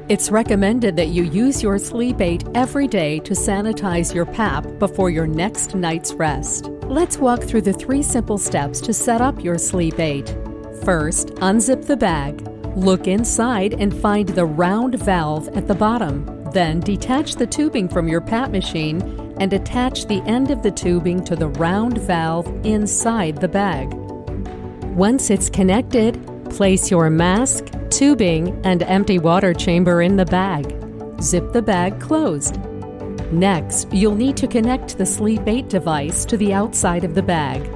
It's recommended that you use your Sleep8 every day to sanitize your PAP before your next night's rest. Let's walk through the 3 simple steps to set up your Sleep8. First, unzip the bag. Look inside and find the round valve at the bottom. Then detach the tubing from your PAP machine and attach the end of the tubing to the round valve inside the bag. Once it's connected, place your mask, tubing, and empty water chamber in the bag. Zip the bag closed. Next, you'll need to connect the Sleep8 device to the outside of the bag.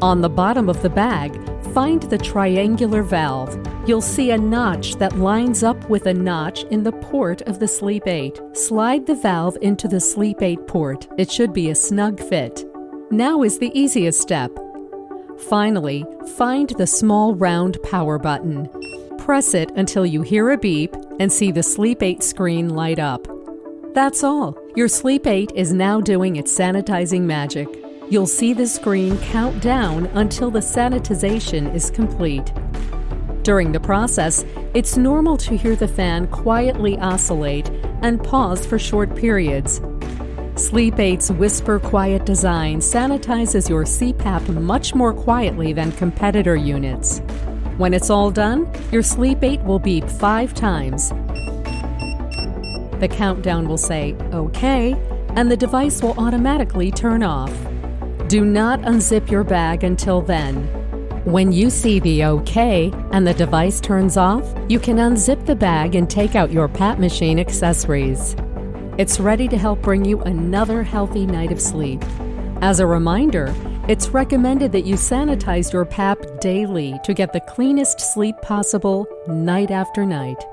On the bottom of the bag, find the triangular valve. You'll see a notch that lines up with a notch in the port of the Sleep8. Slide the valve into the Sleep8 port. It should be a snug fit. Now is the easiest step. Finally, find the small round power button. Press it until you hear a beep and see the Sleep8 screen light up. That's all. Your Sleep8 is now doing its sanitizing magic. You'll see the screen count down until the sanitization is complete. During the process, it's normal to hear the fan quietly oscillate and pause for short periods. Sleep8's whisper quiet design sanitizes your CPAP much more quietly than competitor units. When it's all done, your Sleep8 will beep 5 times. The countdown will say, "Okay," and the device will automatically turn off. Do not unzip your bag until then. When you see the OK and the device turns off, you can unzip the bag and take out your PAP machine accessories. It's ready to help bring you another healthy night of sleep. As a reminder, it's recommended that you sanitize your PAP daily to get the cleanest sleep possible night after night.